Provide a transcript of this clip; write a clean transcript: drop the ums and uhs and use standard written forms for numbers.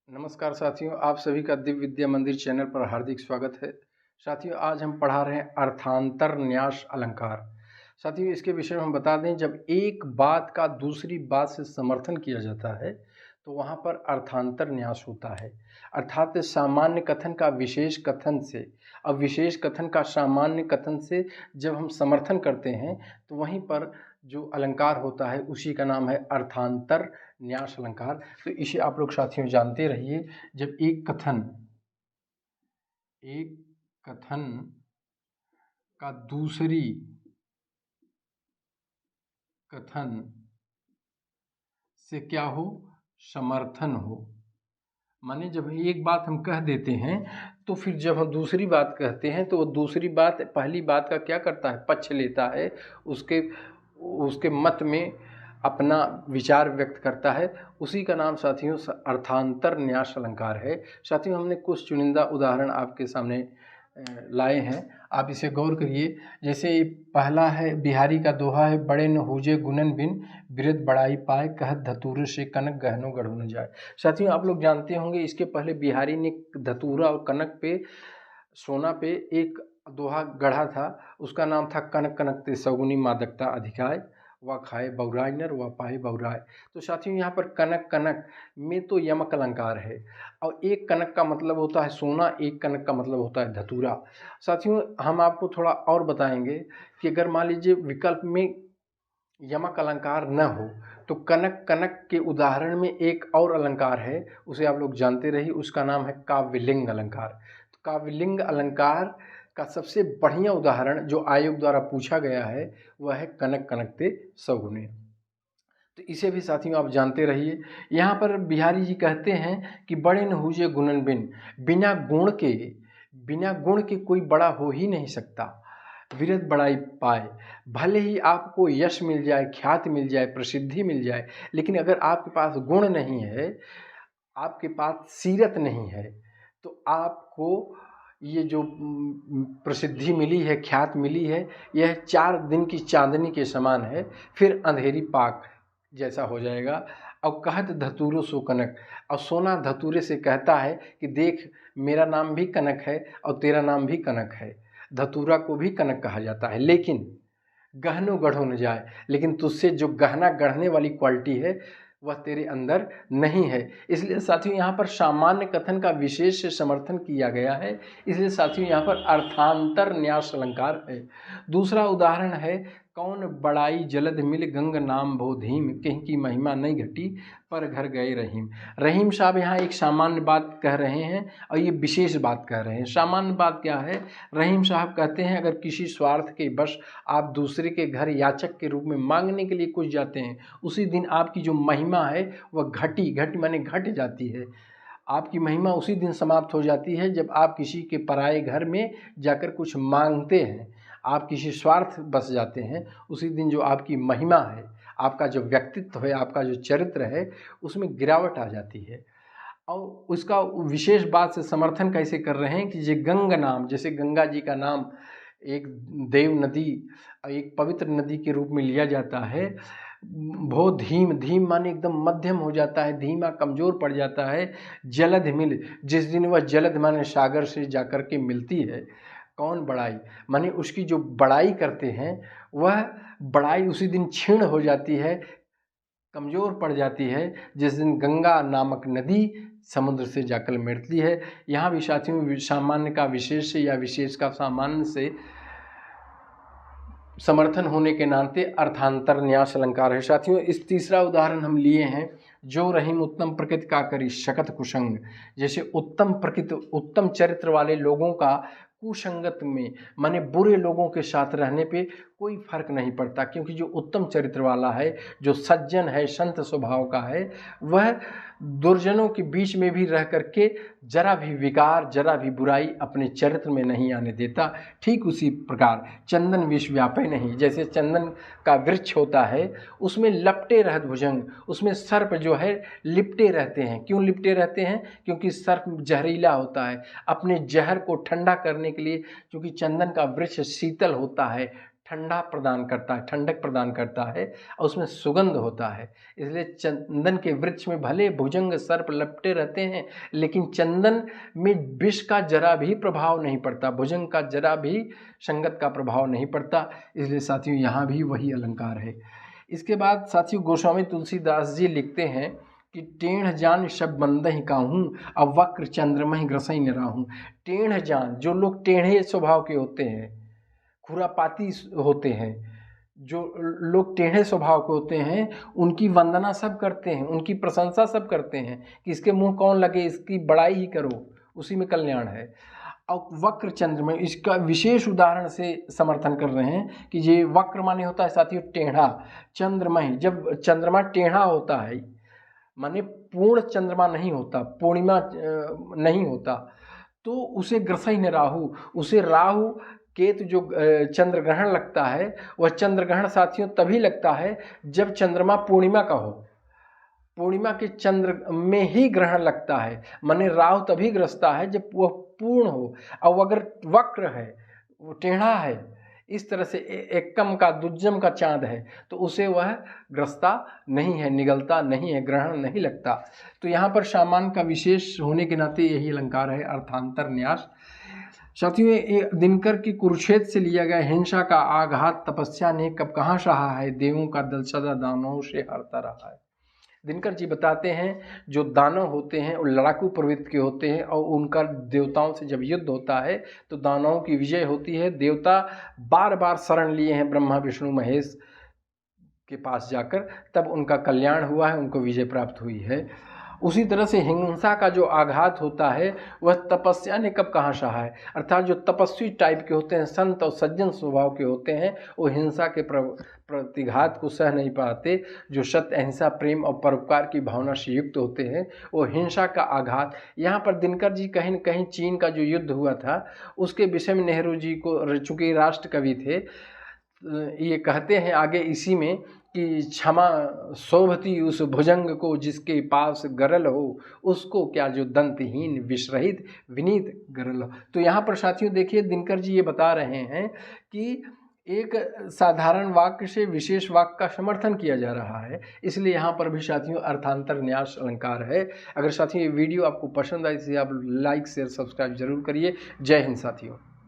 नमस्कार साथियों, आप सभी का दिव्य विद्या मंदिर चैनल पर हार्दिक स्वागत है। साथियों, आज हम पढ़ा रहे हैं अर्थांतर न्यास अलंकार। साथियों, इसके विषय में हम बता दें, जब एक बात का दूसरी बात से समर्थन किया जाता है तो वहाँ पर अर्थांतर न्यास होता है। अर्थात सामान्य कथन का विशेष कथन से, अब विशेष कथन का सामान्य कथन से जब हम समर्थन करते हैं तो वहीं पर जो अलंकार होता है उसी का नाम है अर्थांतर न्यास अलंकार। तो इसे आप लोग साथियों जानते रहिए। जब एक कथन का दूसरी कथन से क्या हो, समर्थन हो, माने जब एक बात हम कह देते हैं तो फिर जब हम दूसरी बात कहते हैं तो वो दूसरी बात पहली बात का क्या करता है, पक्ष लेता है, उसके मत में अपना विचार व्यक्त करता है। उसी का नाम साथियों अर्थांतर न्यास अलंकार है। साथियों, हमने कुछ चुनिंदा उदाहरण आपके सामने लाए हैं, आप इसे गौर करिए। जैसे पहला है, बिहारी का दोहा है, बड़े न हुजे गुणन बिन बिरद बड़ाई पाए, कहत धतूरे से कनक गहनो गढ़ो न जाए। साथियों, आप लोग जानते होंगे इसके पहले बिहारी ने धतूरा और कनक पे, सोना पे एक दोहा गढ़ा था, उसका नाम था कनक कनक ते सौगुनी मादकता अधिकाय, वह खाए बौराय नर वह पाए बौराय। तो साथियों, यहाँ पर कनक कनक में तो यमक अलंकार है, और एक कनक का मतलब होता है सोना, एक कनक का मतलब होता है धतूरा। साथियों, हम आपको थोड़ा और बताएंगे कि अगर मान लीजिए विकल्प में यमक अलंकार न हो तो कनक कनक के उदाहरण में एक और अलंकार है, उसे आप लोग जानते रहिए, उसका नाम है काव्यलिंग अलंकार। तो काव्यलिंग अलंकार का सबसे बढ़िया उदाहरण जो आयोग द्वारा पूछा गया है वह है कनक कनक ते सौगुने। तो इसे भी साथियों आप जानते रहिए। यहाँ पर बिहारी जी कहते हैं कि बड़े न हुजे गुणन बिन, बिना गुण के कोई बड़ा हो ही नहीं सकता, विरत बड़ाई पाए, भले ही आपको यश मिल जाए, ख्याति मिल जाए, प्रसिद्धि मिल जाए, लेकिन अगर आपके पास गुण नहीं है, आपके पास सीरत नहीं है, तो आपको ये जो प्रसिद्धि मिली है, ख्याति मिली है, यह 4 दिन की चांदनी के समान है, फिर अंधेरी पाक जैसा हो जाएगा। अब कहत धतूरो सो कनक, और सोना धतूरे से कहता है कि देख, मेरा नाम भी कनक है और तेरा नाम भी कनक है। धतूरा को भी कनक कहा जाता है, लेकिन गहनो गढ़ो न जाए, लेकिन तुझसे जो गहना गढ़ने वाली क्वालिटी है वह तेरे अंदर नहीं है। इसलिए साथियों, यहाँ पर सामान्य कथन का विशेष से समर्थन किया गया है, इसलिए साथियों यहाँ पर अर्थांतर न्यास अलंकार है। दूसरा उदाहरण है, कौन बड़ाई जलद मिल गंग नाम भो धीम, कहीं की महिमा नहीं घटी पर घर गए रहीम। रहीम साहब यहाँ एक सामान्य बात कह रहे हैं और ये विशेष बात कह रहे हैं। सामान्य बात क्या है, रहीम साहब कहते हैं अगर किसी स्वार्थ के वश आप दूसरे के घर याचक के रूप में मांगने के लिए कुछ जाते हैं, उसी दिन आपकी जो महिमा है वह घट माने घट जाती है। आपकी महिमा उसी दिन समाप्त हो जाती है जब आप किसी के पराए घर में जाकर कुछ मांगते हैं, आप किसी स्वार्थ बस जाते हैं, उसी दिन जो आपकी महिमा है, आपका जो व्यक्तित्व है, आपका जो चरित्र है, उसमें गिरावट आ जाती है। और उसका विशेष बात से समर्थन कैसे कर रहे हैं कि ये गंग नाम, जैसे गंगा जी का नाम एक देव नदी, एक पवित्र नदी के रूप में लिया जाता है। भो धीम, धीम माने एकदम मध्यम हो जाता है, धीमा कमज़ोर पड़ जाता है। जलद मिल, जिस दिन वह जलद माने सागर से जाकर के मिलती है। कौन बड़ाई माने उसकी जो बड़ाई करते हैं वह बड़ाई उसी दिन क्षीण हो जाती है, कमज़ोर पड़ जाती है, जिस दिन गंगा नामक नदी समुद्र से जाकर मिलती है। यहाँ भी साथियों सामान्य का विशेष से या विशेष का सामान्य से समर्थन होने के नाते अर्थांतर न्यास अलंकार है। साथियों, इस तीसरा उदाहरण हम लिए हैं, जो रहीम उत्तम प्रकृति का करी शकत कुसंग। जैसे उत्तम प्रकृति, उत्तम चरित्र वाले लोगों का कुसंगत में माने बुरे लोगों के साथ रहने पे कोई फर्क नहीं पड़ता, क्योंकि जो उत्तम चरित्र वाला है, जो सज्जन है, संत स्वभाव का है, वह दुर्जनों के बीच में भी रह करके जरा भी विकार, जरा भी बुराई अपने चरित्र में नहीं आने देता। ठीक उसी प्रकार चंदन विष व्यापे नहीं, जैसे चंदन का वृक्ष होता है, उसमें लपटे रहत भुजंग, उसमें सर्प जो है लिपटे रहते हैं। क्यों लिपटे रहते हैं? क्योंकि सर्प जहरीला होता है। अपने जहर को ठंडा करने के लिए, क्योंकि चंदन का वृक्ष शीतल होता है, ठंडा प्रदान करता है, ठंडक प्रदान करता है और उसमें सुगंध होता है। इसलिए चंदन के वृक्ष में भले भुजंग सर्प लपटे रहते हैं, लेकिन चंदन में विष का जरा भी प्रभाव नहीं पड़ता, भुजंग का जरा भी संगत का प्रभाव नहीं पड़ता। इसलिए साथियों यहाँ भी वही अलंकार है। इसके बाद साथियों गोस्वामी तुलसीदास जी लिखते हैं कि टेढ़ जान शब मंदहि काहूँ, अब वक्र चंद्रमहि ग्रसई न राहूँ। टेढ़ जान, जो लोग टेढ़े स्वभाव के होते हैं, खुरापाती होते हैं, जो लोग टेढ़े स्वभाव के होते हैं, उनकी वंदना सब करते हैं, उनकी प्रशंसा सब करते हैं कि इसके मुंह कौन लगे, इसकी बड़ाई ही करो, उसी में कल्याण है। और वक्र चंद्रमय, इसका विशेष उदाहरण से समर्थन कर रहे हैं कि ये वक्र माने होता है साथियों टेढ़ा, चंद्रमय जब चंद्रमा टेढ़ा होता है माने पूर्ण चंद्रमा नहीं होता, पूर्णिमा नहीं होता, तो उसे ग्रसई न राहु, उसे राहु केतु जो चंद्र ग्रहण लगता है, वह चंद्र ग्रहण साथियों तभी लगता है जब चंद्रमा पूर्णिमा का हो। पूर्णिमा के चंद्र में ही ग्रहण लगता है, माने राहु तभी ग्रसता है जब वह पूर्ण हो। और अगर वक्र है, वो टेढ़ा है, इस तरह से एकम का दुज्जम का चांद है, तो उसे वह ग्रसता नहीं है, निगलता नहीं है, ग्रहण नहीं लगता। तो यहाँ पर सामान्य का विशेष होने के नाते यही अलंकार है, अर्थांतर न्यास। साथियों दिनकर की कुरुक्षेत्र से लिया गया हिंसा का आघात तपस्या ने कब कहाँ सहा है, देवों का दल सदा दानवों से हारता रहा है। दिनकर जी बताते हैं जो दानव होते हैं वो लड़ाकू प्रवृत्ति के होते हैं, और उनका देवताओं से जब युद्ध होता है तो दानवों की विजय होती है। देवता बार बार शरण लिए हैं ब्रह्मा विष्णु महेश के पास जाकर, तब उनका कल्याण हुआ है, उनको विजय प्राप्त हुई है। उसी तरह से हिंसा का जो आघात होता है वह तपस्या ने कब कहाँ सहा है, अर्थात जो तपस्वी टाइप के होते हैं, संत और सज्जन स्वभाव के होते हैं, वो हिंसा के प्रतिघात को सह नहीं पाते। जो सत्य अहिंसा प्रेम और परोपकार की भावना से युक्त होते हैं, वो हिंसा का आघात। यहाँ पर दिनकर जी कहीं न कहीं चीन का जो युद्ध हुआ था उसके विषय में नेहरू जी को, चूँकि राष्ट्र कवि थे, ये कहते हैं आगे इसी में कि क्षमा शोभती उस भुजंग को जिसके पास गरल हो, उसको क्या जो दंतहीन विषरहित विनीत गरल हो। तो यहाँ पर साथियों देखिए दिनकर जी ये बता रहे हैं कि एक साधारण वाक्य से विशेष वाक्य का समर्थन किया जा रहा है, इसलिए यहाँ पर भी साथियों अर्थांतर न्यास अलंकार है। अगर साथियों ये वीडियो आपको पसंद आई तो आप लाइक शेयर सब्सक्राइब जरूर करिए। जय हिंद साथियों।